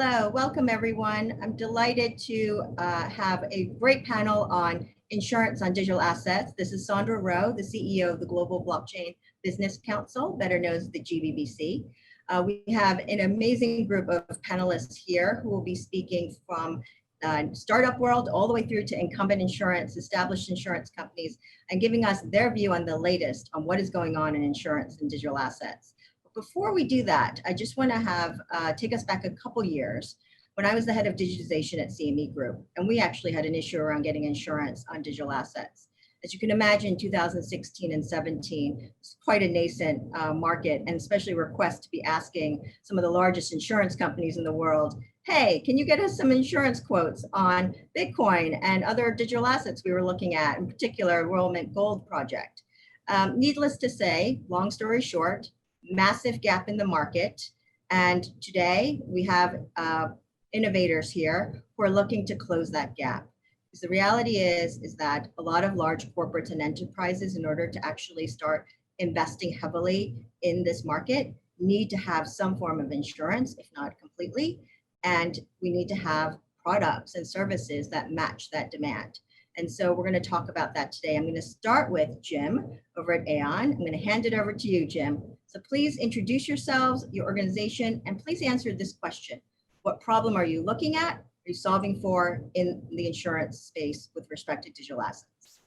Hello, welcome everyone. I'm delighted to have a great panel on insurance on digital assets. This is Sandra Rowe, the CEO of the Global Blockchain Business Council, better known as the GBBC. We have an amazing group of panelists here who will be speaking from startup world all the way through to incumbent insurance, established insurance companies, and giving us their view on the latest on what is going on in insurance and digital assets. Before we do that, I just want to take us back a couple years when I was the head of digitization at CME Group, and we actually had an issue around getting insurance on digital assets. As you can imagine, 2016 and 17 was quite a nascent market, and especially requests to be asking some of the largest insurance companies in the world, hey, can you get us some insurance quotes on Bitcoin and other digital assets we were looking at, in particular, Royal Mint Gold project. Needless to say, long story short, massive gap in the market. And today we have innovators here who are looking to close that gap. Because the reality is that a lot of large corporates and enterprises, in order to actually start investing heavily in this market, need to have some form of insurance, if not completely. And we need to have products and services that match that demand. And so we're going to talk about that today. I'm going to start with Jim over at Aon. I'm going to hand it over to you, Jim. So please introduce yourselves, your organization, and please answer this question. What problem are you looking at, are you solving for in the insurance space with respect to digital assets?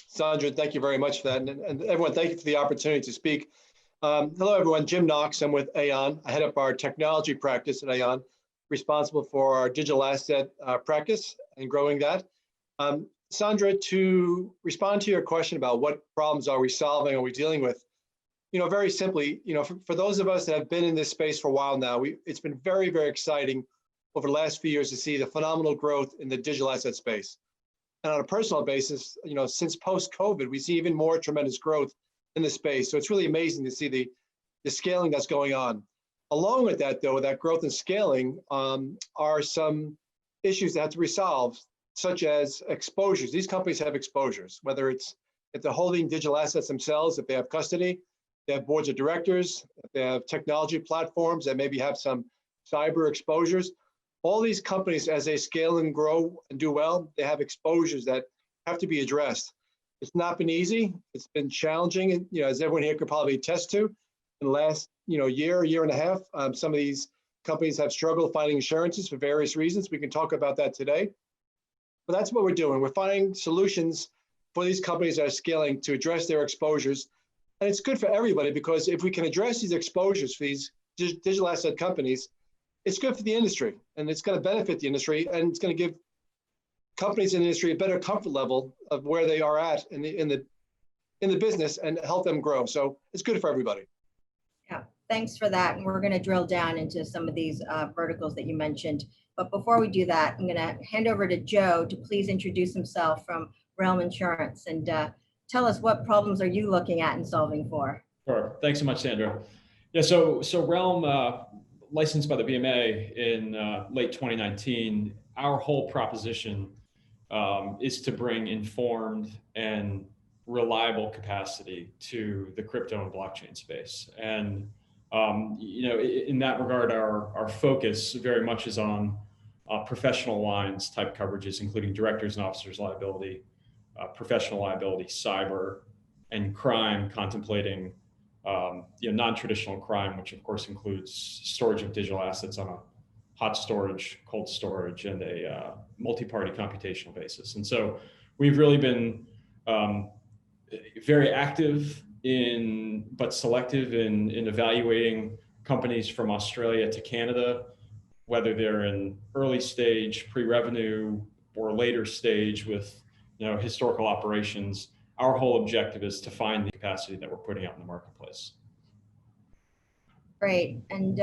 Sandra, thank you very much for that. And everyone, thank you for the opportunity to speak. Hello, everyone. Jim Knox. I'm with Aon. I head up our technology practice at Aon, responsible for our digital asset practice and growing that. Sandra, to respond to your question about what problems are we solving, are we dealing with, very simply, for those of us that have been in this space for a while now, it's been very, very exciting over the last few years to see the phenomenal growth in the digital asset space. And on a personal basis, since post-COVID, we see even more tremendous growth in the space. So it's really amazing to see the scaling that's going on. Along with that, though, that growth and scaling are some issues that have to be resolved, such as exposures. These companies have exposures, whether it's if they're holding digital assets themselves, if they have custody, they have boards of directors, if they have technology platforms that maybe have some cyber exposures. All these companies, as they scale and grow and do well, they have exposures that have to be addressed. It's not been easy. It's been challenging, and as everyone here could probably attest to, in the last year and a half, some of these companies have struggled finding insurances for various reasons. We can talk about that today. But that's what we're doing. We're finding solutions for these companies that are scaling to address their exposures. And it's good for everybody, because if we can address these exposures for these digital asset companies, it's good for the industry, and it's going to benefit the industry, and it's going to give companies in the industry a better comfort level of where they are at in the business and help them grow. So it's good for everybody. Yeah, thanks for that. And we're going to drill down into some of these verticals that you mentioned. But before we do that, I'm going to hand over to Joe to please introduce himself from Realm Insurance and tell us what problems are you looking at and solving for. Sure. Thanks so much, Sandra. Yeah, so Realm, licensed by the BMA in late 2019, our whole proposition is to bring informed and reliable capacity to the crypto and blockchain space. And in that regard, our focus very much is on professional lines type coverages, including directors and officers liability, professional liability, cyber, and crime, contemplating non-traditional crime, which of course includes storage of digital assets on a hot storage, cold storage, and a multi-party computational basis. And so we've really been very active but selective in evaluating companies from Australia to Canada, whether they're in early stage, pre-revenue, or later stage with historical operations. Our whole objective is to find the capacity that we're putting out in the marketplace. Great. And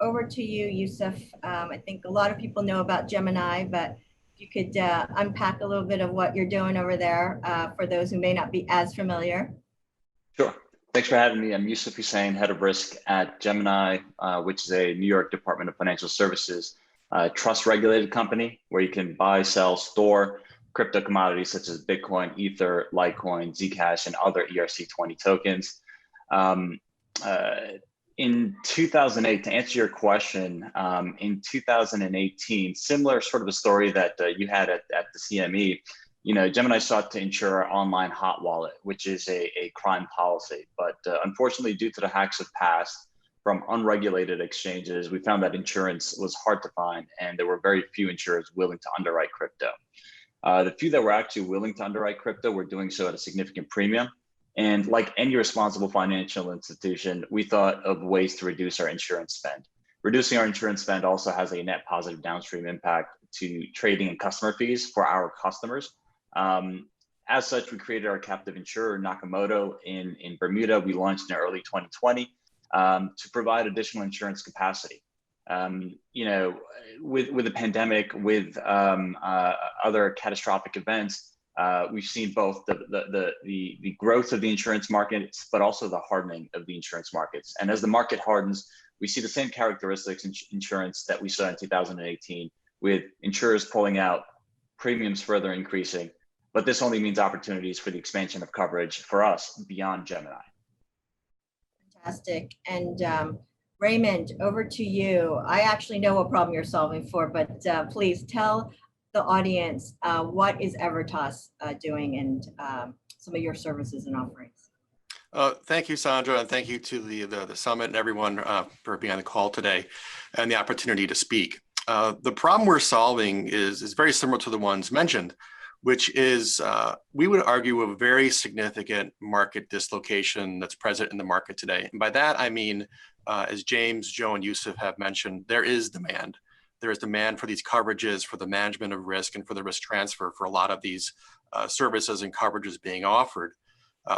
over to you, Yusuf. I think a lot of people know about Gemini, but if you could unpack a little bit of what you're doing over there for those who may not be as familiar. Sure. Thanks for having me. I'm Yusuf Hussain, head of risk at Gemini, which is a New York Department of Financial Services trust regulated company where you can buy, sell, store crypto commodities such as Bitcoin, Ether, Litecoin, Zcash, and other ERC20 tokens. In 2008, to answer your question, in 2018, similar sort of a story that you had at the CME, Gemini sought to insure our online hot wallet, which is a crime policy. But unfortunately, due to the hacks of past from unregulated exchanges, we found that insurance was hard to find, and there were very few insurers willing to underwrite crypto. The few that were actually willing to underwrite crypto were doing so at a significant premium. And like any responsible financial institution, we thought of ways to reduce our insurance spend. Reducing our insurance spend also has a net positive downstream impact to trading and customer fees for our customers. As such, we created our captive insurer, Nakamoto, in Bermuda. We launched in early 2020 to provide additional insurance capacity. With the pandemic, with other catastrophic events, we've seen both the growth of the insurance markets, but also the hardening of the insurance markets. And as the market hardens, we see the same characteristics in insurance that we saw in 2018, with insurers pulling out, premiums further increasing. But this only means opportunities for the expansion of coverage for us beyond Gemini. Fantastic. And Raymond, over to you. I actually know what problem you're solving for, but please tell the audience what is Evertas doing and some of your services and offerings. Thank you, Sandra, and thank you to the summit and everyone for being on the call today and the opportunity to speak. The problem we're solving is very similar to the ones mentioned, which is we would argue a very significant market dislocation that's present in the market today. And by that, I mean, as James, Joe, and Yusuf have mentioned, there is demand. There is demand for these coverages, for the management of risk, and for the risk transfer for a lot of these services and coverages being offered.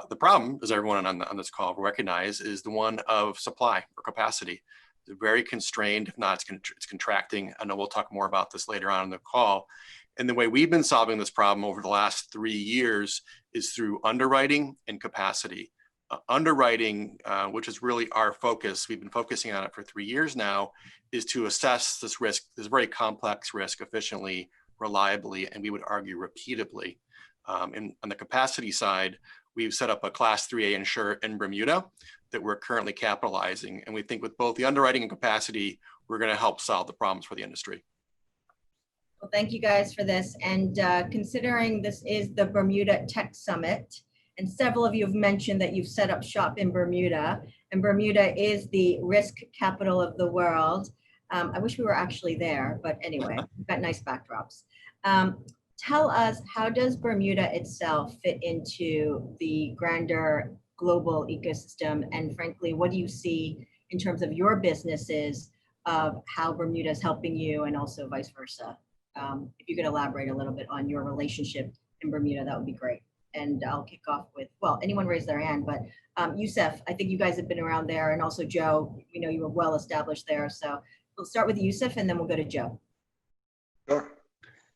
The problem, as everyone on this call will recognize, is the one of supply or capacity. It's very constrained, if not, it's contracting. I know we'll talk more about this later on in the call. And the way we've been solving this problem over the last 3 years is through underwriting and capacity. Underwriting, which is really our focus, we've been focusing on it for 3 years now, is to assess this risk, this very complex risk, efficiently, reliably, and we would argue repeatably. And on the capacity side, we've set up a Class 3A insurer in Bermuda that we're currently capitalizing. And we think with both the underwriting and capacity, we're going to help solve the problems for the industry. Well, thank you guys for this. And considering this is the Bermuda Tech Summit, and several of you have mentioned that you've set up shop in Bermuda, and Bermuda is the risk capital of the world. I wish we were actually there, but anyway, we've got nice backdrops. Tell us, how does Bermuda itself fit into the grander global ecosystem? And frankly, what do you see in terms of your businesses of how Bermuda is helping you and also vice versa? If you could elaborate a little bit on your relationship in Bermuda, that would be great. And I'll kick off with, well, anyone raise their hand, but Yusuf, I think you guys have been around there, and also Joe, we know you were well established there. So we'll start with Yusuf and then we'll go to Joe. Sure.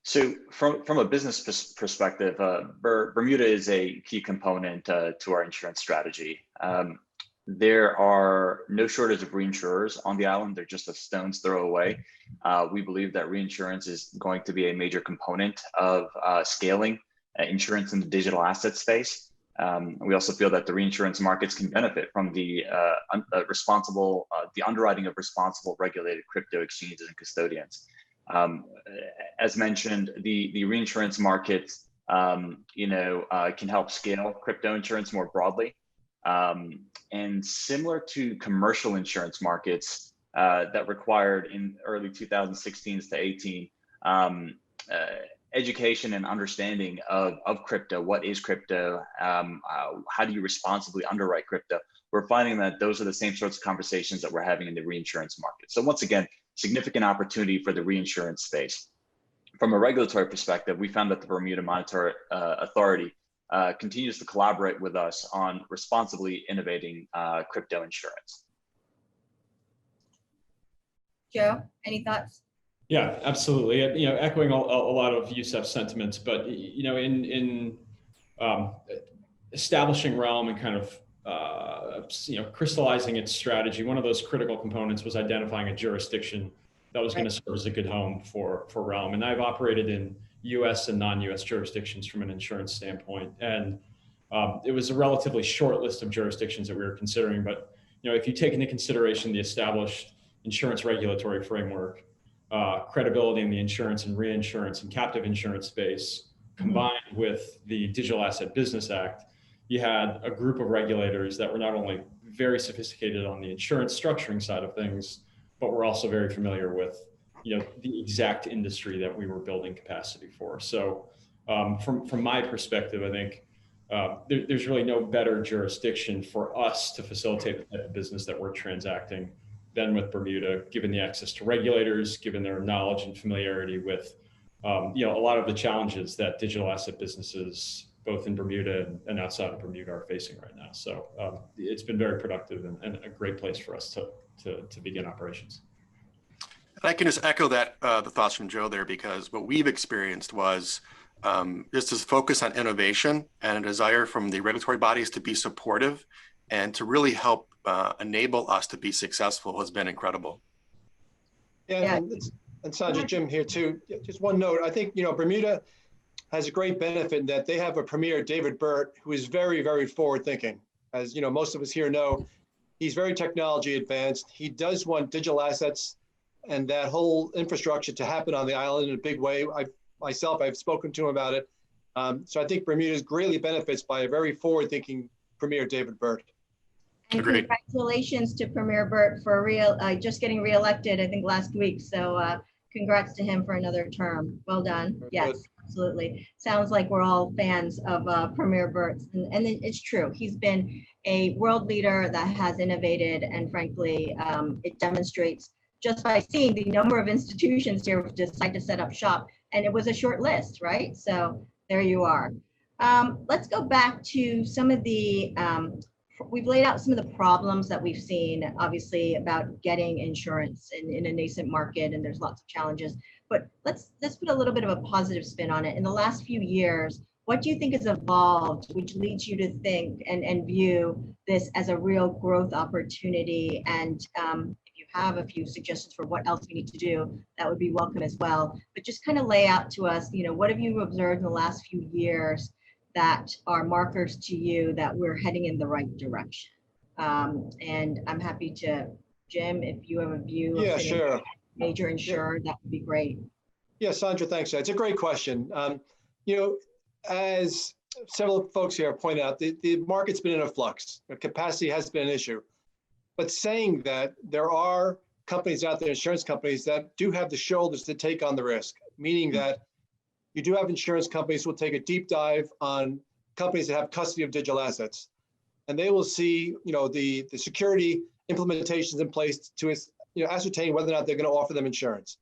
So from a business perspective, Bermuda is a key component to our insurance strategy. There are no shortage of reinsurers on the island. They're just a stone's throw away. We believe that reinsurance is going to be a major component of scaling insurance in the digital asset space. We also feel that the reinsurance markets can benefit from the underwriting of responsible regulated crypto exchanges and custodians. As mentioned, the reinsurance markets, can help scale crypto insurance more broadly. And similar to commercial insurance markets that required in early 2016 to 18, education and understanding of crypto. What is crypto? How do you responsibly underwrite crypto? We're finding that those are the same sorts of conversations that we're having in the reinsurance market. So once again, significant opportunity for the reinsurance space. From a regulatory perspective, we found that the Bermuda Monetary Authority continues to collaborate with us on responsibly innovating crypto insurance. Joe, any thoughts? Yeah, absolutely. Echoing a lot of Yusuf's sentiments, but in establishing Realm and kind of crystallizing its strategy, one of those critical components was identifying a jurisdiction that was going to serve as a good home for Realm. And I've operated in U.S. and non-U.S. jurisdictions from an insurance standpoint, and it was a relatively short list of jurisdictions that we were considering. But if you take into consideration the established insurance regulatory framework, credibility in the insurance and reinsurance and captive insurance space, combined with the Digital Asset Business Act, you had a group of regulators that were not only very sophisticated on the insurance structuring side of things, but were also very familiar with the exact industry that we were building capacity for. So from my perspective, I think there's really no better jurisdiction for us to facilitate the type of business that we're transacting than with Bermuda, given the access to regulators, given their knowledge and familiarity with a lot of the challenges that digital asset businesses, both in Bermuda and outside of Bermuda, are facing right now. So it's been very productive and a great place for us to begin operations. And I can just echo that, the thoughts from Joe there, because what we've experienced was just this focus on innovation and a desire from the regulatory bodies to be supportive and to really help enable us to be successful has been incredible. Yeah, and Sandra, Jim here too. Just one note, I think, Bermuda has a great benefit in that they have a premier, David Burt, who is very, very forward thinking. As most of us here know, he's very technology advanced. He does want digital assets and that whole infrastructure to happen on the island in a big way. I've spoken to him about it. So I think Bermuda greatly benefits by a very forward-thinking Premier David Burt. And Agreed. Congratulations to Premier Burt for just getting reelected, I think, last week. So congrats to him for another term. Well done. Very yes, good. Absolutely. Sounds like we're all fans of Premier Burt. And it's true. He's been a world leader that has innovated, and frankly, it demonstrates just by seeing the number of institutions here decide to set up shop. And it was a short list, right? So there you are. Let's go back to some of the, we've laid out some of the problems that we've seen, obviously, about getting insurance in a nascent market, and there's lots of challenges. But let's put a little bit of a positive spin on it. In the last few years, what do you think has evolved, which leads you to think and view this as a real growth opportunity? And if you have a few suggestions for what else we need to do, that would be welcome as well. But just kind of lay out to us, what have you observed in the last few years that are markers to you that we're heading in the right direction? And I'm happy to, Jim, if you have a view Yeah, of sure. major insurer, that would be great. Yeah, Sandra, thanks. It's a great question. As several folks here have pointed out, the market's been in a flux. Capacity has been an issue. But saying that, there are companies out there, insurance companies, that do have the shoulders to take on the risk, meaning that you do have insurance companies who will take a deep dive on companies that have custody of digital assets. And they will see, the security implementations in place to ascertain whether or not they're going to offer them insurance.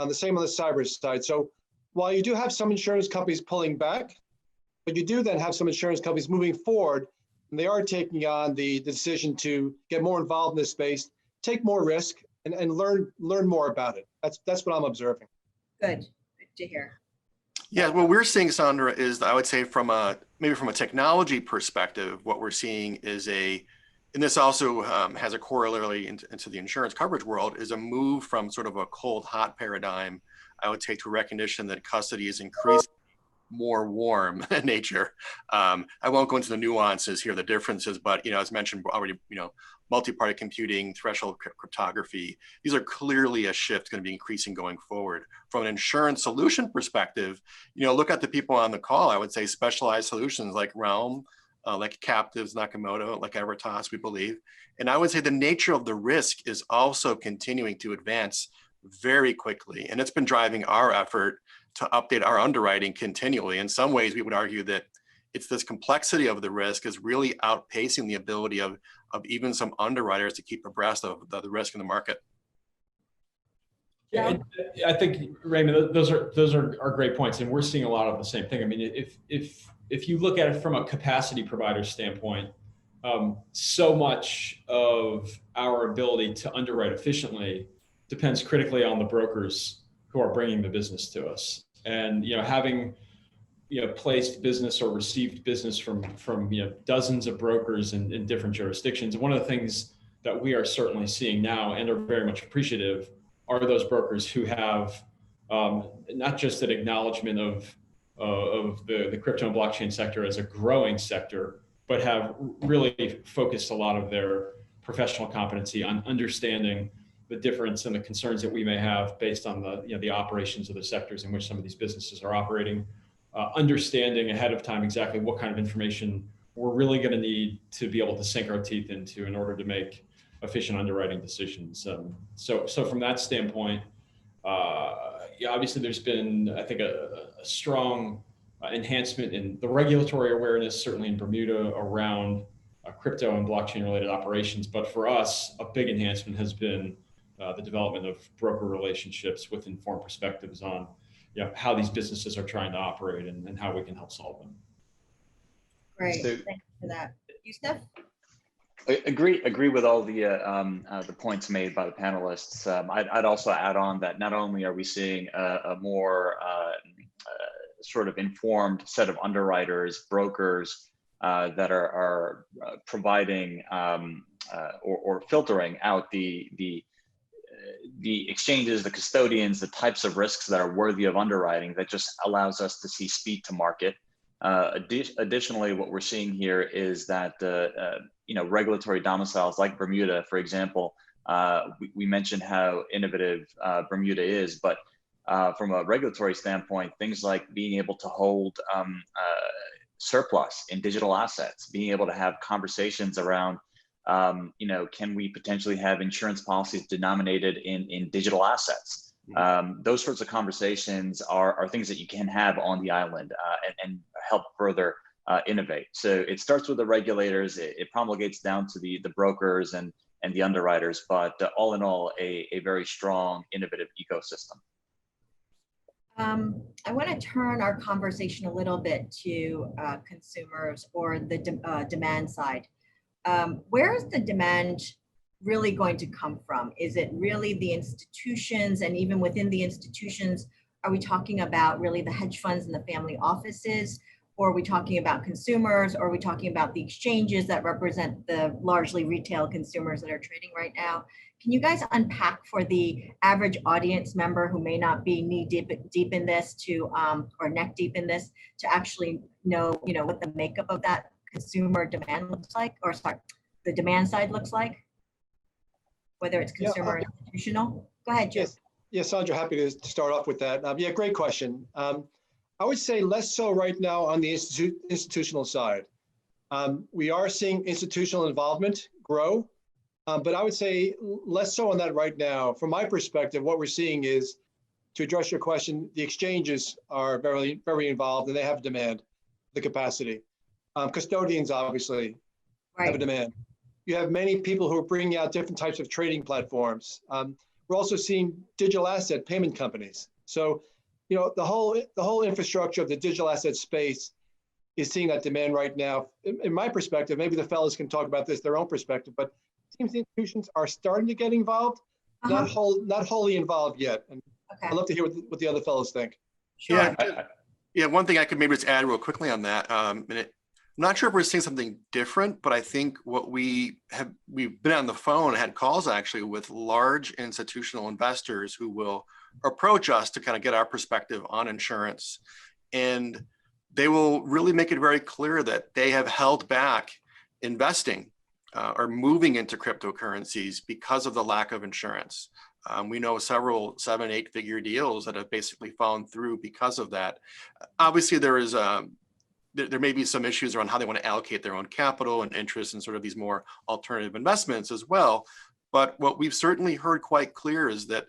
The same on the cyber side. So while you do have some insurance companies pulling back, but you do then have some insurance companies moving forward, and they are taking on the decision to get more involved in this space, take more risk, and learn more about it. That's what I'm observing. Good to hear. Yeah, what we're seeing, Sandra, is I would say maybe from a technology perspective, what we're seeing is and this also has a corollary into the insurance coverage world, is a move from sort of a cold hot paradigm, I would say, to recognition that custody is increasingly more warm in nature. I won't go into the nuances here, the differences, but as mentioned already, multi-party computing, threshold cryptography, these are clearly a shift going to be increasing going forward. From an insurance solution perspective, look at the people on the call. I would say specialized solutions like Realm, like Captives, Nakamoto, like Evertas, we believe. And I would say the nature of the risk is also continuing to advance very quickly. And it's been driving our effort to update our underwriting continually. In some ways, we would argue that it's this complexity of the risk is really outpacing the ability of even some underwriters to keep abreast of the risk in the market. Yeah, I think, Raymond, those are great points, and we're seeing a lot of the same thing. I mean, if you look at it from a capacity provider standpoint, so much of our ability to underwrite efficiently depends critically on the brokers who are bringing the business to us. And having placed business or received business from dozens of brokers in different jurisdictions, and one of the things that we are certainly seeing now and are very much appreciative are those brokers who have not just an acknowledgement of the crypto and blockchain sector as a growing sector, but have really focused a lot of their professional competency on understanding the difference and the concerns that we may have based on the operations of the sectors in which some of these businesses are operating, understanding ahead of time exactly what kind of information we're really going to need to be able to sink our teeth into in order to make efficient underwriting decisions. So from that standpoint, obviously there's been, I think, a strong enhancement in the regulatory awareness, certainly in Bermuda, around crypto and blockchain related operations. But for us, a big enhancement has been the development of broker relationships with informed perspectives on how these businesses are trying to operate and how we can help solve them. Great, So- thank you for that. Yusuf? Agree with all the points made by the panelists. I'd also add on that not only are we seeing a more sort of informed set of underwriters, brokers that are providing or filtering out the exchanges, the custodians, the types of risks that are worthy of underwriting, that just allows us to see speed to market. Additionally, what we're seeing here is that regulatory domiciles like Bermuda, for example, we mentioned how innovative Bermuda is, but from a regulatory standpoint, things like being able to hold surplus in digital assets, being able to have conversations around, can we potentially have insurance policies denominated in digital assets? Those sorts of conversations are things that you can have on the island and help further innovate. So it starts with the regulators, it promulgates down to the brokers and the underwriters, but all in all, a very strong, innovative ecosystem. I want to turn our conversation a little bit to consumers or the demand side. Where is the demand really going to come from? Is it really the institutions, and even within the institutions, are we talking about really the hedge funds and the family offices? Or are we talking about consumers? Or are we talking about the exchanges that represent the largely retail consumers that are trading right now? Can you guys unpack for the average audience member who may not be knee deep in this or neck deep in this to actually know, what the makeup of that consumer demand looks like, or sorry, the demand side looks like, whether it's consumer or institutional? Go ahead, Joe. Yes, Sandra, happy to start off with that. Great question. I would say less so right now on the institutional side. We are seeing institutional involvement grow, but I would say less so on that right now. From my perspective, what we're seeing is, to address your question, the exchanges are very, very involved, and they have demand, the capacity. Custodians obviously have a demand. You have many people who are bringing out different types of trading platforms. We're also seeing digital asset payment companies. So, the whole infrastructure of the digital asset space is seeing that demand right now. In my perspective, maybe the fellows can talk about this, their own perspective, but it seems the institutions are starting to get involved, not wholly involved yet. And I'd love to hear what the other fellows think. Sure. Yeah. One thing I could maybe just add real quickly on that. I'm not sure if we're seeing something different, but I think we've been on the phone, had calls actually with large institutional investors who will approach us to kind of get our perspective on insurance. And they will really make it very clear that they have held back investing or moving into cryptocurrencies because of the lack of insurance. We know several 7-8 figure deals that have basically fallen through because of that. Obviously, there may be some issues around how they want to allocate their own capital and interest in sort of these more alternative investments as well. But what we've certainly heard quite clear is that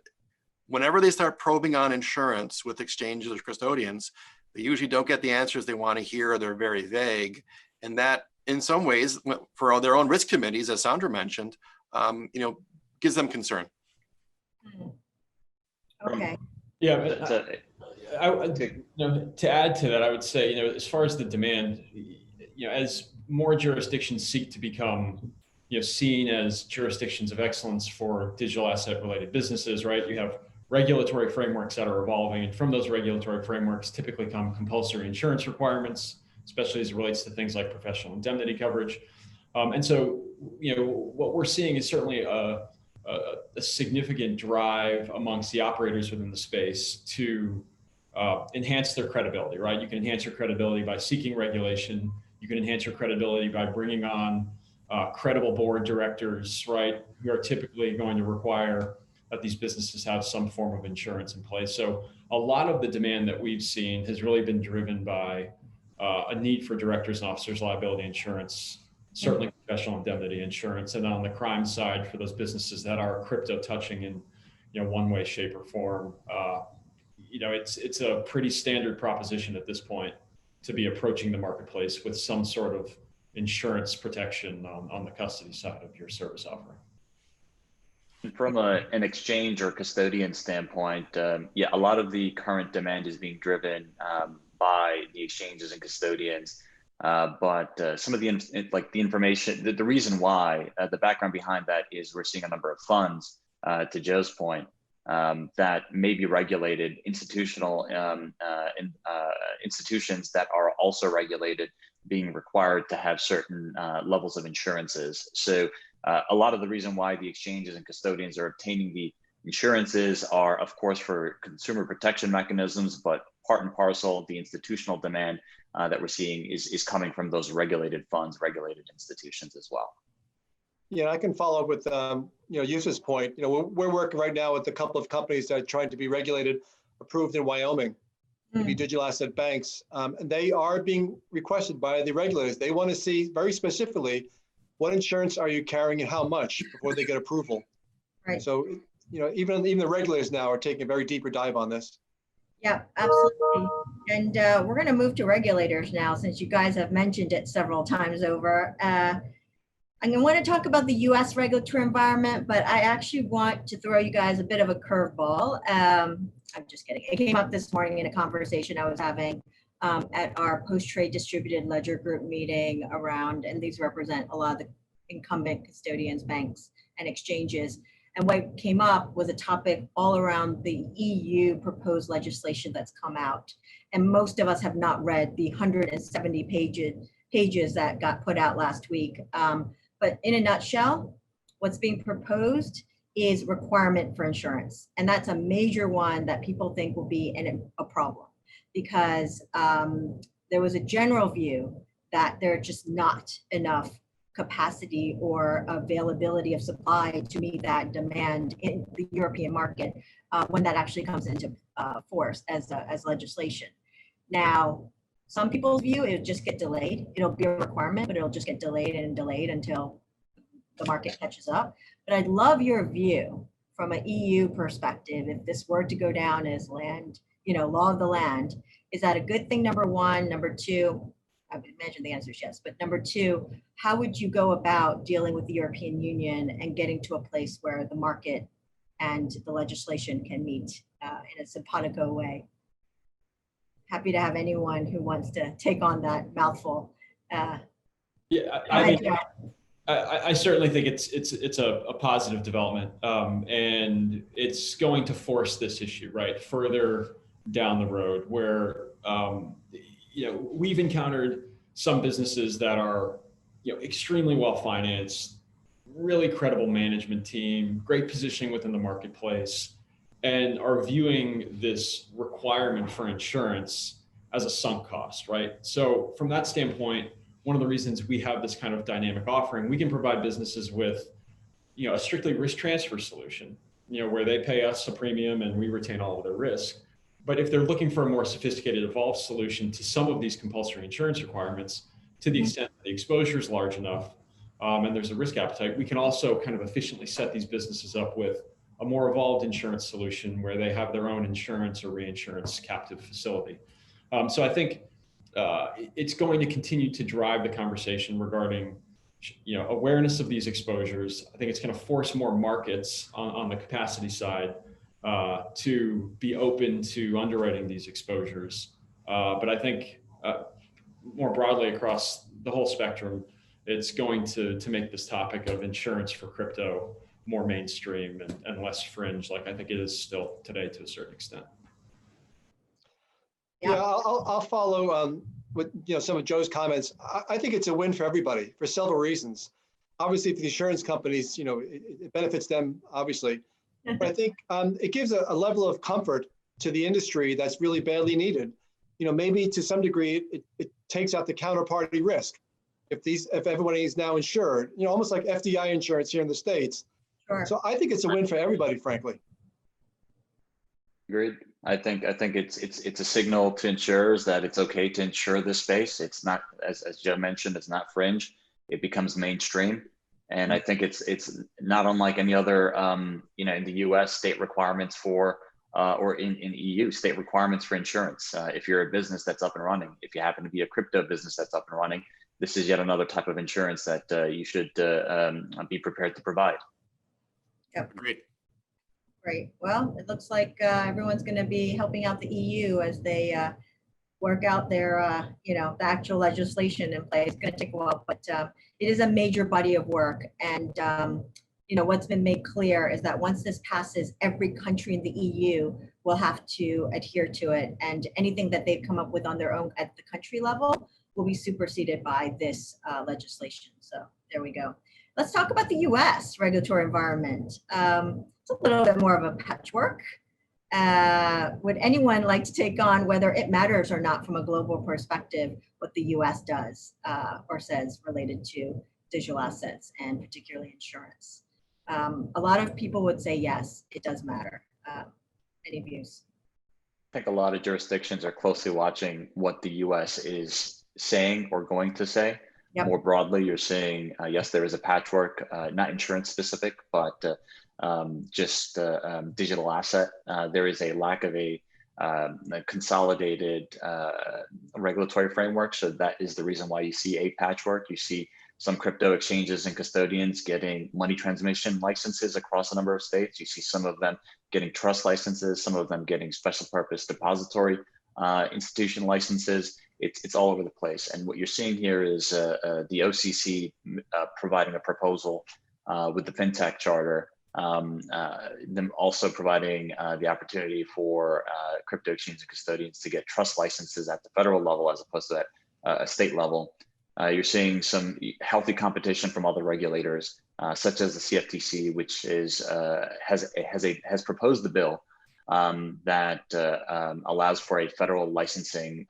whenever they start probing on insurance with exchanges or custodians, they usually don't get the answers they want to hear, or they're very vague. And that, in some ways, for their own risk committees, as Sandra mentioned, gives them concern. Okay. Yeah, but to add to that, I would say, as far as the demand, as more jurisdictions seek to become, seen as jurisdictions of excellence for digital asset related businesses, right? You have regulatory frameworks that are evolving, and from those regulatory frameworks typically come compulsory insurance requirements, especially as it relates to things like professional indemnity coverage. And so, what we're seeing is certainly a significant drive amongst the operators within the space to enhance their credibility, right? You can enhance your credibility by seeking regulation. You can enhance your credibility by bringing on credible board directors, right, who are typically going to require that these businesses have some form of insurance in place. So a lot of the demand that we've seen has really been driven by a need for directors and officers liability insurance, certainly professional indemnity insurance, and on the crime side for those businesses that are crypto touching in one way, shape, or form. It's a pretty standard proposition at this point to be approaching the marketplace with some sort of insurance protection on the custody side of your service offering. From an exchange or custodian standpoint, yeah, a lot of the current demand is being driven by the exchanges and custodians. But some of the information, the reason why, the background behind that is we're seeing a number of funds, to Joe's point, that may be regulated, institutional institutions that are also regulated, being required to have certain levels of insurances. So a lot of the reason why the exchanges and custodians are obtaining the insurances are, of course, for consumer protection mechanisms, but part and parcel, the institutional demand that we're seeing is coming from those regulated funds, regulated institutions as well. Yeah, I can follow up with Yusuf's point. We're working right now with a couple of companies that are trying to be regulated, approved in Wyoming to be digital asset banks, and they are being requested by the regulators. They want to see very specifically what insurance are you carrying and how much before they get approval. Right. So even the regulators now are taking a very deeper dive on this. Yeah, absolutely. And we're going to move to regulators now, since you guys have mentioned it several times over. I'm going to want to talk about the U.S. regulatory environment, but I actually want to throw you guys a bit of a curveball. I'm just kidding. It came up this morning in a conversation I was having at our post-trade distributed ledger group meeting around, and these represent a lot of the incumbent custodians, banks, and exchanges. And what came up was a topic all around the EU proposed legislation that's come out. And most of us have not read the 170 pages that got put out last week. But in a nutshell, what's being proposed is requirement for insurance. And that's a major one that people think will be a problem, because there was a general view that there are just not enough capacity or availability of supply to meet that demand in the European market when that actually comes into force as legislation. Now, some people's view, it'll just get delayed. It'll be a requirement, but it'll just get delayed and delayed until the market catches up. But I'd love your view from an EU perspective. If this were to go down as land, law of the land, is that a good thing, number one? Number two, I would imagine the answer is yes, but number two, how would you go about dealing with the European Union and getting to a place where the market and the legislation can meet in a simpatico way? Happy to have anyone who wants to take on that mouthful. I certainly think it's a positive development, and it's going to force this issue right further down the road, where we've encountered some businesses that are extremely well financed, really credible management team, great positioning within the marketplace, and are viewing this requirement for insurance as a sunk cost, right? So from that standpoint, one of the reasons we have this kind of dynamic offering, we can provide businesses with, a strictly risk transfer solution, where they pay us a premium and we retain all of their risk. But if they're looking for a more sophisticated, evolved solution to some of these compulsory insurance requirements, to the extent that the exposure is large enough and there's a risk appetite, we can also kind of efficiently set these businesses up with a more evolved insurance solution where they have their own insurance or reinsurance captive facility. So I think it's going to continue to drive the conversation regarding awareness of these exposures. I think it's going to force more markets on the capacity side to be open to underwriting these exposures. But I think more broadly across the whole spectrum, it's going to make this topic of insurance for crypto more mainstream and less fringe, like I think it is still today to a certain extent. Yeah, I'll follow with some of Joe's comments. I think it's a win for everybody for several reasons. Obviously, for the insurance companies, it benefits them, obviously. But I think it gives a level of comfort to the industry that's really badly needed. Maybe to some degree, it takes out the counterparty risk. if everybody is now insured, almost like FDI insurance here in the States. Sure. So I think it's a win for everybody, frankly. Agreed. I think it's a signal to insurers that it's okay to insure this space. It's not, as Joe mentioned, it's not fringe. It becomes mainstream. And I think it's not unlike any other, in the US, state requirements for, or in EU, state requirements for insurance. If you're a business that's up and running, if you happen to be a crypto business that's up and running, this is yet another type of insurance that you should be prepared to provide. Yep. Great. Great. Well, it looks like everyone's going to be helping out the EU as they work out their, the actual legislation in place. It's going to take a while, but it is a major body of work. And, what's been made clear is that once this passes, every country in the EU will have to adhere to it. And anything that they've come up with on their own at the country level will be superseded by this legislation. So there we go. Let's talk about the US regulatory environment. It's a little bit more of a patchwork. Would anyone like to take on whether it matters or not from a global perspective, what the US does or says related to digital assets and particularly insurance? A lot of people would say, yes, it does matter. Any views? I think a lot of jurisdictions are closely watching what the US is saying or going to say. Yep. More broadly, you're seeing, yes, there is a patchwork, not insurance specific, but just digital asset. There is a lack of a consolidated regulatory framework. So that is the reason why you see a patchwork. You see some crypto exchanges and custodians getting money transmission licenses across a number of states. You see some of them getting trust licenses, some of them getting special purpose depository institution licenses. It's all over the place. And what you're seeing here is the OCC providing a proposal with the FinTech charter, them also providing the opportunity for crypto exchanges and custodians to get trust licenses at the federal level as opposed to at a state level. You're seeing some healthy competition from other regulators, such as the CFTC, which has proposed the bill that allows for a federal licensing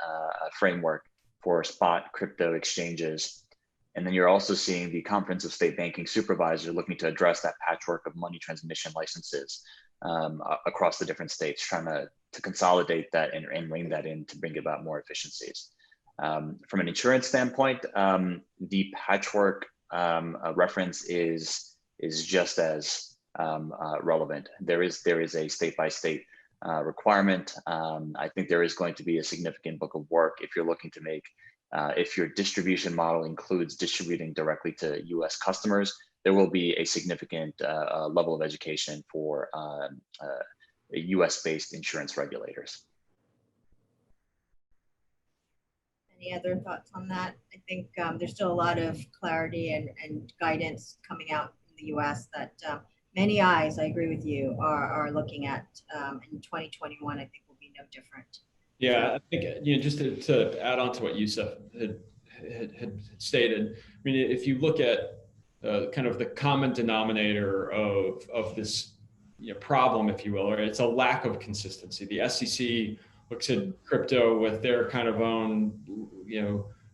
framework for spot crypto exchanges. And then you're also seeing the Conference of State Banking Supervisors looking to address that patchwork of money transmission licenses across the different states, trying to consolidate that and rein that in to bring about more efficiencies. From an insurance standpoint, the patchwork reference is just as relevant. There is a state-by-state requirement. I think there is going to be a significant book of work if you're looking to make, if your distribution model includes distributing directly to US customers, there will be a significant level of education for US-based insurance regulators. Any other thoughts on that? I think there's still a lot of clarity and guidance coming out in the US that many eyes, I agree with you, are looking at in 2021, I think will be no different. Yeah, I think, just to add on to what Yusuf had stated, I mean, if you look at kind of the common denominator of this problem, if you will, or it's a lack of consistency. The SEC looks at crypto with their kind of own,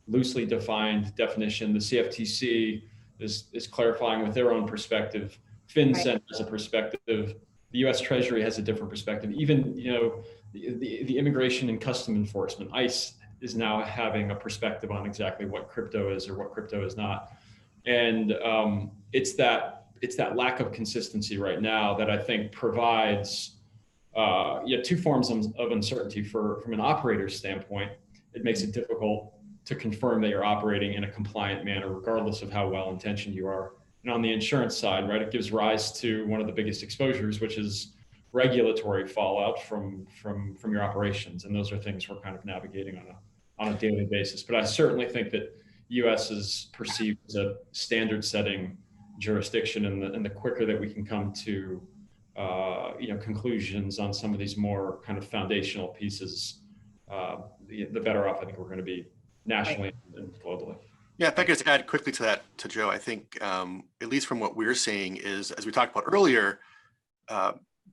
loosely defined definition. The CFTC is clarifying with their own perspective. FinCEN has a perspective. The U.S. Treasury has a different perspective. Even, the Immigration and Custom Enforcement, ICE, is now having a perspective on exactly what crypto is or what crypto is not. And it's that lack of consistency right now that I think provides two forms of uncertainty from an operator's standpoint. It makes it difficult to confirm that you're operating in a compliant manner, regardless of how well-intentioned you are. And on the insurance side, right, it gives rise to one of the biggest exposures, which is regulatory fallout from your operations. And those are things we're kind of navigating on a daily basis. But I certainly think that U.S. is perceived as a standard-setting jurisdiction, and the quicker that we can come to conclusions on some of these more kind of foundational pieces, the better off I think we're going to be nationally and globally. Yeah, if I could just add quickly to that, to Joe, I think at least from what we're seeing is, as we talked about earlier,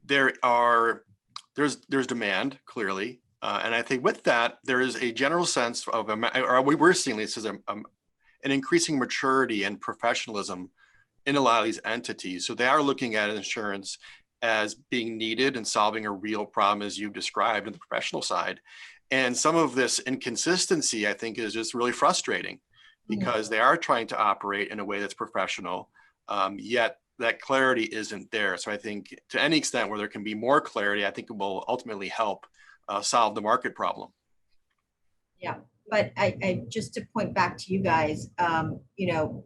there's demand clearly, and I think with that there is a general sense of, or we're seeing this as an increasing maturity and professionalism in a lot of these entities. So they are looking at insurance as being needed and solving a real problem, as you've described, in the professional side. And some of this inconsistency, I think, is just really frustrating because they are trying to operate in a way that's professional, yet that clarity isn't there. So I think to any extent where there can be more clarity, I think it will ultimately help solve the market problem. Yeah, but I just to point back to you guys,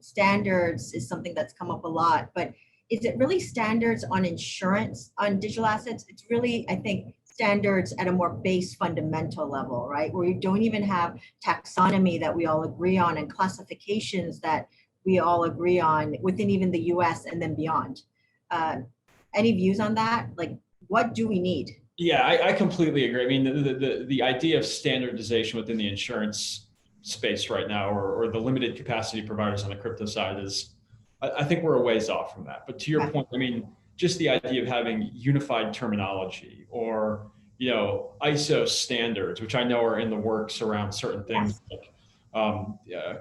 standards is something that's come up a lot, but is it really standards on insurance, on digital assets? It's really, I think, standards at a more base fundamental level, right? Where you don't even have taxonomy that we all agree on and classifications that we all agree on within even the US and then beyond. Any views on that? Like, what do we need? Yeah, I completely agree. I mean, the idea of standardization within the insurance space right now, or the limited capacity providers on the crypto side is, I think we're a ways off from that. But to your point, I mean, just the idea of having unified terminology or, ISO standards, which I know are in the works around certain things like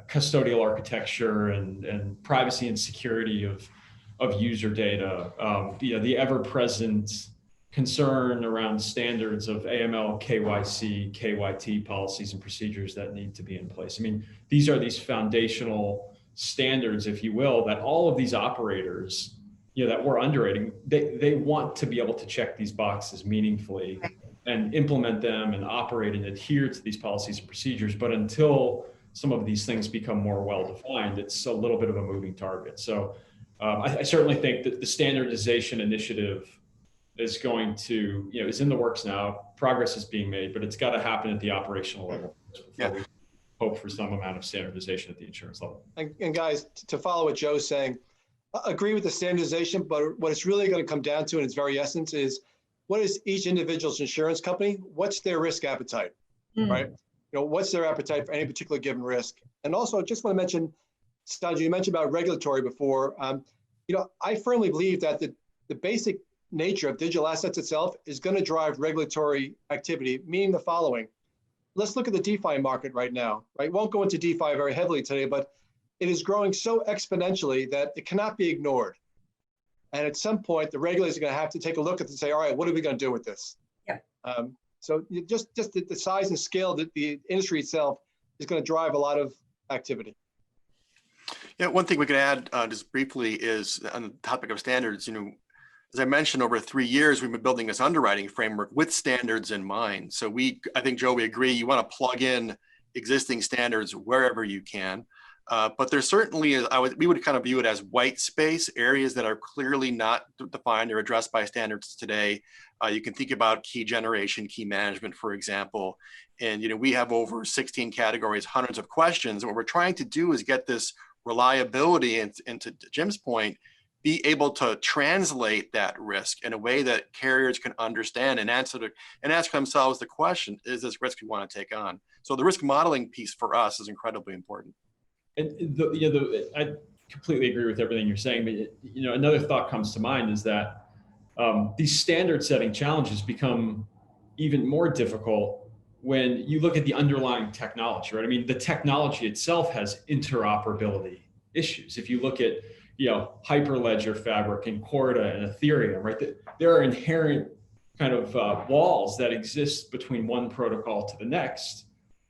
custodial architecture and privacy and security of user data, the ever-present concern around standards of AML, KYC, KYT policies and procedures that need to be in place. I mean, these are these foundational standards, if you will, that all of these operators, that we're underwriting, they want to be able to check these boxes meaningfully and implement them and operate and adhere to these policies and procedures. But until some of these things become more well-defined, it's a little bit of a moving target. So I certainly think that the standardization initiative is going to, is in the works now. Progress is being made, but it's got to happen at the operational level before we hope for some amount of standardization at the insurance level. And guys, to follow what Joe's saying, I agree with the standardization, but what it's really going to come down to in its very essence is what is each individual's insurance company? What's their risk appetite, right? What's their appetite for any particular given risk? And also, I just want to mention, Sandra, you mentioned about regulatory before. I firmly believe that the basic nature of digital assets itself is going to drive regulatory activity, meaning the following. Let's look at the DeFi market right now, right? Won't go into DeFi very heavily today, but it is growing so exponentially that it cannot be ignored. And at some point, the regulators are going to have to take a look at it and say, all right, what are we going to do with this? Yeah. So just the size and scale that the industry itself is going to drive a lot of activity. Yeah, one thing we could add just briefly is on the topic of standards, as I mentioned, over 3 years, we've been building this underwriting framework with standards in mind. So I think, Joe, we agree, you want to plug in existing standards wherever you can. But there certainly is, we would kind of view it as white space, areas that are clearly not defined or addressed by standards today. You can think about key generation, key management, for example. And we have over 16 categories, hundreds of questions. And what we're trying to do is get this reliability, and to Jim's point, be able to translate that risk in a way that carriers can understand and ask themselves the question, is this risk we want to take on? So the risk modeling piece for us is incredibly important. And I completely agree with everything you're saying, but another thought comes to mind is that these standard setting challenges become even more difficult when you look at the underlying technology, right? I mean, the technology itself has interoperability issues. If you look at Hyperledger Fabric and Corda and Ethereum, right? There are inherent kind of walls that exist between one protocol to the next.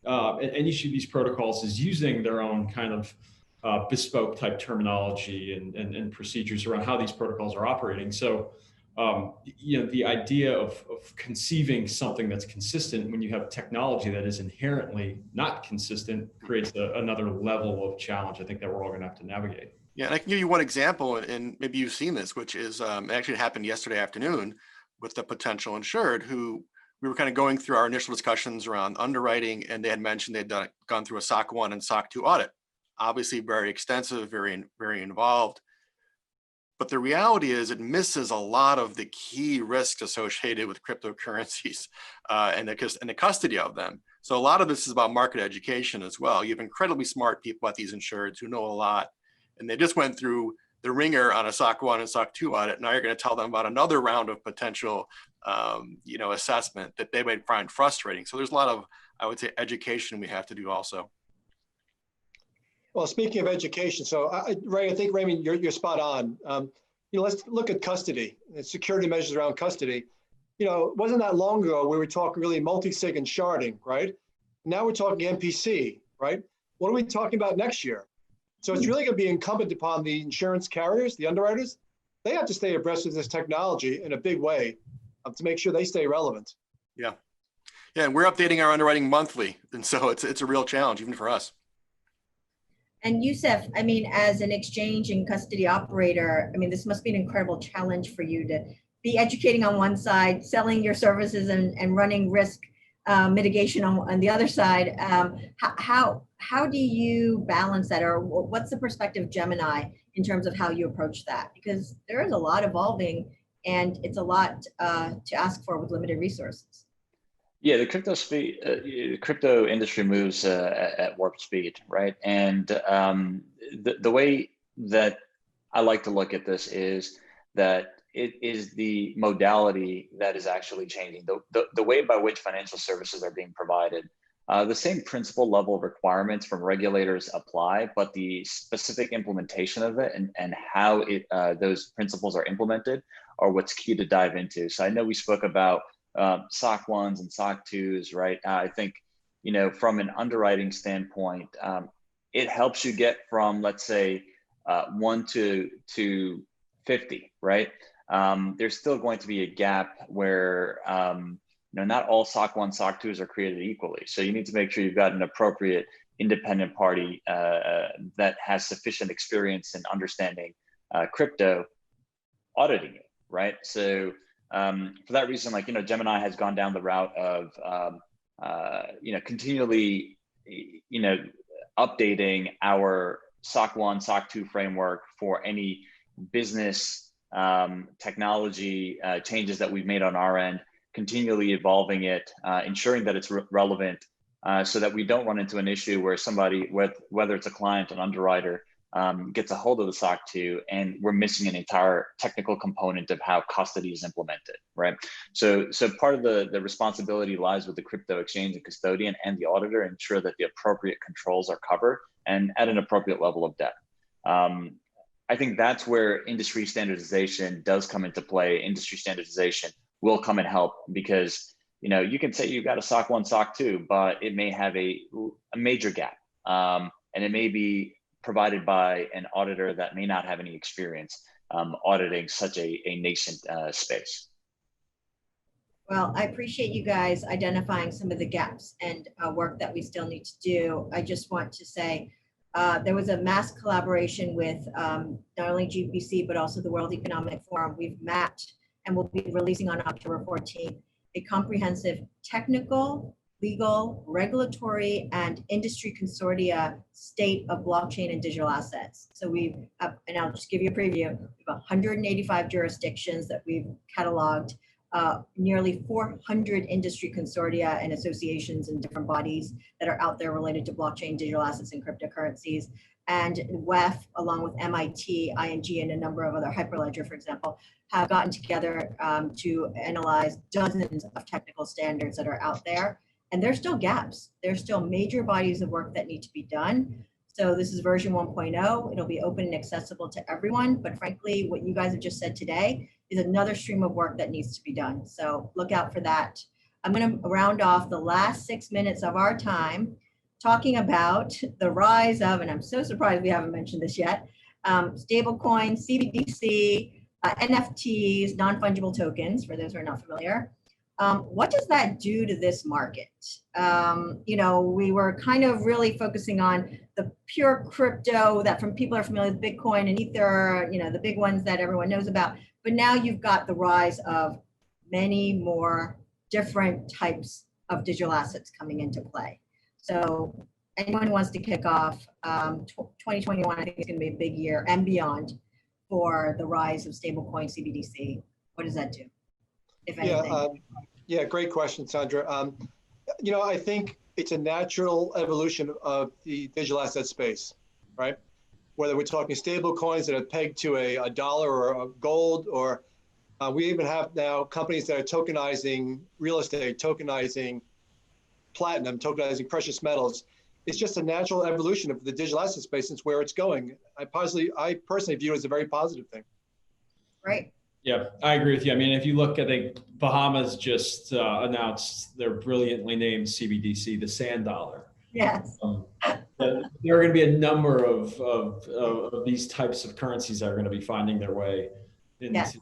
And each of these protocols is using their own kind of bespoke type terminology and procedures around how these protocols are operating. So, the idea of conceiving something that's consistent when you have technology that is inherently not consistent creates another level of challenge, I think, that we're all going to have to navigate. Yeah, and I can give you one example, and maybe you've seen this, which is actually happened yesterday afternoon with the potential insured who we were kind of going through our initial discussions around underwriting, and they had mentioned they'd gone through a SOC 1 and SOC 2 audit. Obviously very extensive, very, very involved. But the reality is it misses a lot of the key risks associated with cryptocurrencies and the custody of them. So a lot of this is about market education as well. You have incredibly smart people at these insureds who know a lot, and they just went through the ringer on a SOC 1 and SOC 2 audit. Now you're going to tell them about another round of potential assessment that they might find frustrating. So there's a lot of, I would say, education we have to do also. Well, speaking of education, so Ray, I think Raymond, you're spot on. Let's look at custody and security measures around custody. It wasn't that long ago we were talking really multi-sig and sharding, right? Now we're talking MPC, right? What are we talking about next year? So it's really going to be incumbent upon the insurance carriers, the underwriters. They have to stay abreast of this technology in a big way to make sure they stay relevant. Yeah. Yeah, and we're updating our underwriting monthly. And so it's a real challenge, even for us. And Youssef, I mean, as an exchange and custody operator, I mean, this must be an incredible challenge for you to be educating on one side, selling your services and running risk mitigation on the other side. How do you balance that, or what's the perspective of Gemini in terms of how you approach that? Because there is a lot evolving and it's a lot to ask for with limited resources. Yeah, the crypto industry moves at warp speed, right? And the way that I like to look at this is that it is the modality that is actually changing. The way by which financial services are being provided, the same principal level of requirements from regulators apply, but the specific implementation of it and how those principles are implemented are what's key to dive into. So I know we spoke about SOC 1s and SOC 2s, right? I think, from an underwriting standpoint, it helps you get from, let's say, 1 to 50, right? There's still going to be a gap where, not all SOC 1, SOC 2s are created equally. So you need to make sure you've got an appropriate independent party that has sufficient experience in understanding crypto auditing it, right? So for that reason, Gemini has gone down the route of, continually, updating our SOC 1, SOC 2 framework for any business technology changes that we've made on our end, continually evolving it, ensuring that it's relevant so that we don't run into an issue where somebody, whether it's a client, an underwriter, gets a hold of the SOC 2 and we're missing an entire technical component of how custody is implemented, right? So part of the responsibility lies with the crypto exchange and custodian and the auditor, ensure that the appropriate controls are covered and at an appropriate level of depth. I think that's where industry standardization does come into play. Industry standardization will come and help because, you can say you've got a SOC 1, SOC 2, but it may have a major gap. And it may be provided by an auditor that may not have any experience auditing such a nascent space. Well, I appreciate you guys identifying some of the gaps and work that we still need to do. I just want to say there was a mass collaboration with not only GBC, but also the World Economic Forum. We've mapped and we'll be releasing on October 14th a comprehensive technical, legal, regulatory, and industry consortia state of blockchain and digital assets. So and I'll just give you a preview, we have 185 jurisdictions that we've cataloged, nearly 400 industry consortia and associations and different bodies that are out there related to blockchain, digital assets, and cryptocurrencies. And WEF, along with MIT, ING, and a number of other, Hyperledger, for example, have gotten together to analyze dozens of technical standards that are out there. And there's still gaps. There's still major bodies of work that need to be done. So this is version 1.0. It'll be open and accessible to everyone. But frankly, what you guys have just said today is another stream of work that needs to be done. So look out for that. I'm going to round off the last 6 minutes of our time talking about the rise of, and I'm so surprised we haven't mentioned this yet, stablecoin, CBDC, NFTs, non-fungible tokens, for those who are not familiar. What does that do to this market? We were kind of really focusing on the pure crypto that from people are familiar with Bitcoin and Ether, the big ones that everyone knows about. But now you've got the rise of many more different types of digital assets coming into play. So anyone who wants to kick off 2021, I think is going to be a big year and beyond for the rise of stablecoin CBDC. What does that do, if anything? Yeah, great question, Sandra. I think it's a natural evolution of the digital asset space, right? Whether we're talking stable coins that are pegged to a dollar or a gold, or we even have now companies that are tokenizing real estate, tokenizing platinum, tokenizing precious metals. it's just a natural evolution of the digital asset space. It's where it's going. I personally view it as a very positive thing. Right. Yeah, I agree with you. I mean, if you look at the Bahamas just announced their brilliantly named CBDC, the sand dollar. Yes. There are going to be a number of these types of currencies that are going to be finding their way into, Yes.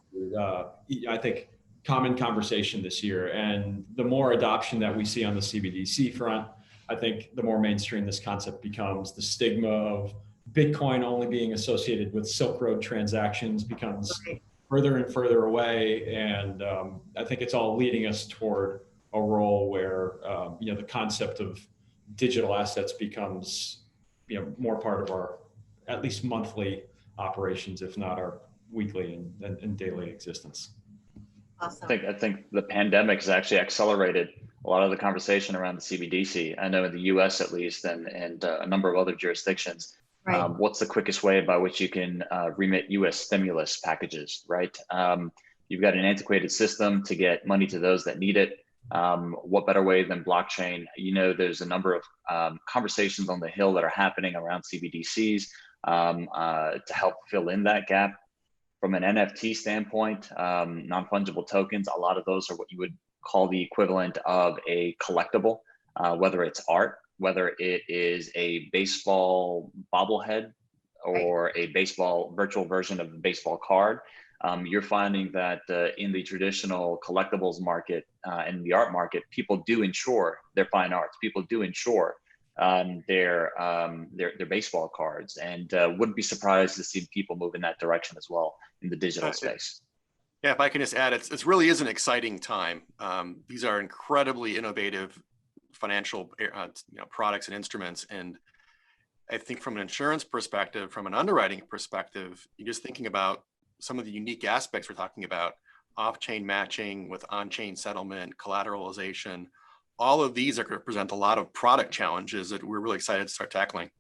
I think, common conversation this year. And the more adoption that we see on the CBDC front, I think the more mainstream this concept becomes. The stigma of Bitcoin only being associated with Silk Road transactions becomes Right. further and further away. And I think it's all leading us toward a role where the concept of digital assets becomes more part of our at least monthly operations, if not our weekly and daily existence. Awesome. I think the pandemic has actually accelerated a lot of the conversation around the CBDC. I know in the US at least, and a number of other jurisdictions, Right. what's the quickest way by which you can remit US stimulus packages, right? You've got an antiquated system to get money to those that need it. What better way than blockchain? There's a number of conversations on the Hill that are happening around CBDCs to help fill in that gap. From an NFT standpoint, non-fungible tokens, a lot of those are what you would call the equivalent of a collectible, whether it's art, whether it is a baseball bobblehead or a baseball virtual version of the baseball card. You're finding that in the traditional collectibles market and the art market, people do insure their fine arts. People do insure their baseball cards, and wouldn't be surprised to see people move in that direction as well in the digital space. Yeah, if I can just add, it really is an exciting time. These are incredibly innovative financial products and instruments, and I think from an insurance perspective, from an underwriting perspective, you're just thinking about some of the unique aspects we're talking about: off-chain matching with on-chain settlement, collateralization. All of these are going to present a lot of product challenges that we're really excited to start tackling.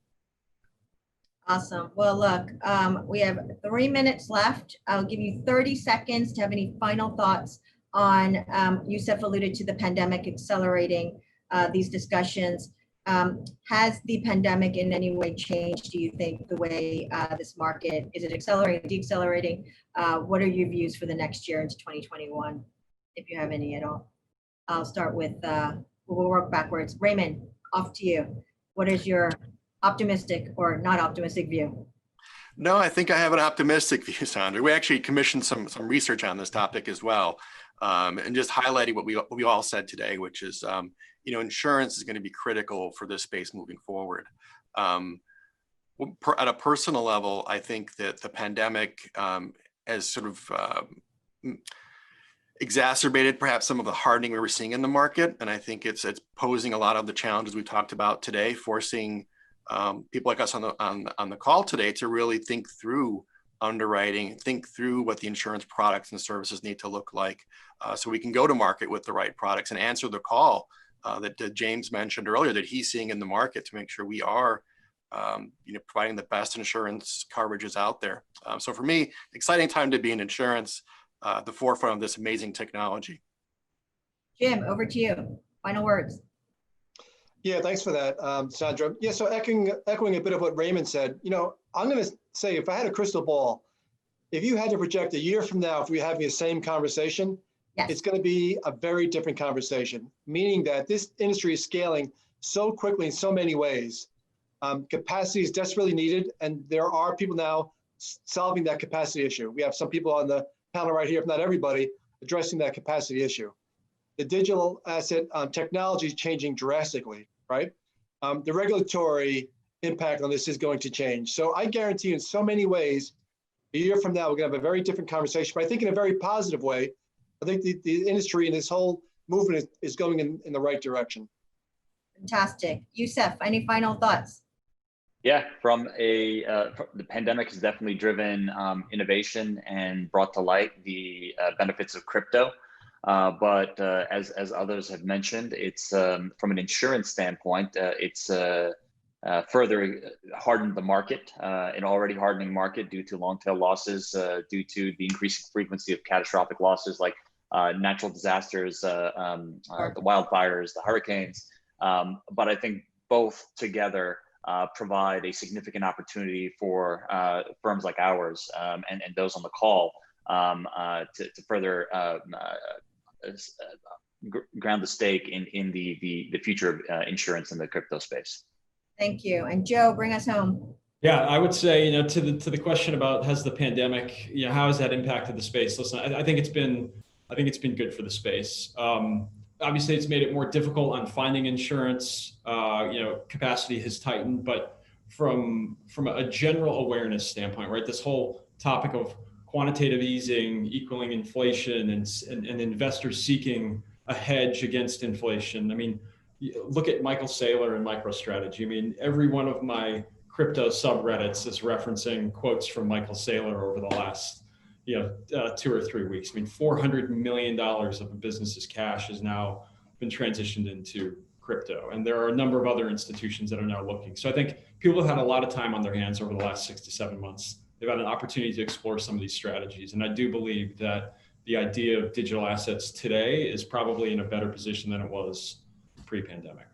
Awesome. Well, look, we have 3 minutes left. I'll give you 30 seconds to have any final thoughts on, Yusuf alluded to the pandemic accelerating these discussions. Has the pandemic in any way changed, do you think, the way this market, is it accelerating, deaccelerating? What are your views for the next year into 2021, if you have any at all? I'll start with, we'll work backwards. Raymond, off to you. What is your optimistic or not optimistic view? No, I think I have an optimistic view, Sandra. We actually commissioned some research on this topic as well, and just highlighting what we all said today, which is, insurance is going to be critical for this space moving forward. At a personal level, I think that the pandemic has sort of exacerbated perhaps some of the hardening we were seeing in the market, and I think it's posing a lot of the challenges we talked about today, forcing people like us on the call today to really think through underwriting, think through what the insurance products and services need to look like, so we can go to market with the right products and answer the call that James mentioned earlier that he's seeing in the market to make sure we are providing the best insurance coverages out there. So for me, exciting time to be in insurance, at the forefront of this amazing technology. Jim, over to you. Final words. Yeah, thanks for that, Sandra. Yeah, so echoing a bit of what Raymond said, I'm going to say, if I had a crystal ball, if you had to project a year from now, if we're having the same conversation, Yes. It's going to be a very different conversation, meaning that this industry is scaling so quickly in so many ways. Capacity is desperately needed, and there are people now solving that capacity issue. We have some people on the panel right here, if not everybody, addressing that capacity issue. The digital asset technology is changing drastically, right? The regulatory impact on this is going to change. So I guarantee you in so many ways, a year from now, we're going to have a very different conversation, but I think in a very positive way. I think the industry and this whole movement is going in the right direction. Fantastic. Yusuf, any final thoughts? Yeah, the pandemic has definitely driven innovation and brought to light the benefits of crypto. But as others have mentioned, it's from an insurance standpoint, it's further hardened the market, an already hardening market due to long tail losses, due to the increasing frequency of catastrophic losses like natural disasters, the wildfires, the hurricanes. But I think both together provide a significant opportunity for firms like ours and those on the call to further ground the stake in the future of insurance in the crypto space. Thank you. And Joe, bring us home. Yeah, I would say, to the question about has the pandemic, how has that impacted the space? Listen, I think it's been good for the space. Obviously, it's made it more difficult on finding insurance. Capacity has tightened, but from a general awareness standpoint, right? This whole topic of quantitative easing equaling inflation and investors seeking a hedge against inflation. I mean, look at Michael Saylor and MicroStrategy. I mean, every one of my crypto subreddits is referencing quotes from Michael Saylor over the last 2 or 3 weeks. I mean, $400 million of a business's cash has now been transitioned into crypto. And there are a number of other institutions that are now looking. So I think people have had a lot of time on their hands over the last 6 to 7 months. They've had an opportunity to explore some of these strategies. And I do believe that the idea of digital assets today is probably in a better position than it was pre-pandemic.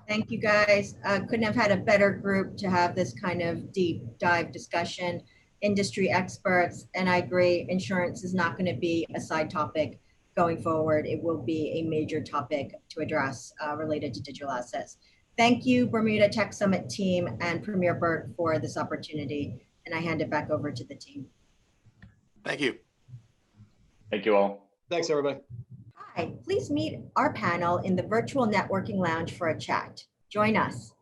Thank you, guys. Couldn't have had a better group to have this kind of deep dive discussion. Industry experts, and I agree, insurance is not going to be a side topic going forward. It will be a major topic to address related to digital assets. Thank you, Bermuda Tech Summit team and Premier Burt for this opportunity. And I hand it back over to the team. Thank you. Thank you all. Thanks, everybody. Hi, please meet our panel in the virtual networking lounge for a chat. Join us.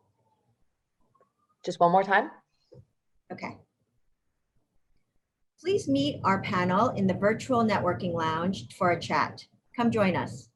Just one more time. Okay. Please meet our panel in the virtual networking lounge for a chat. Come join us.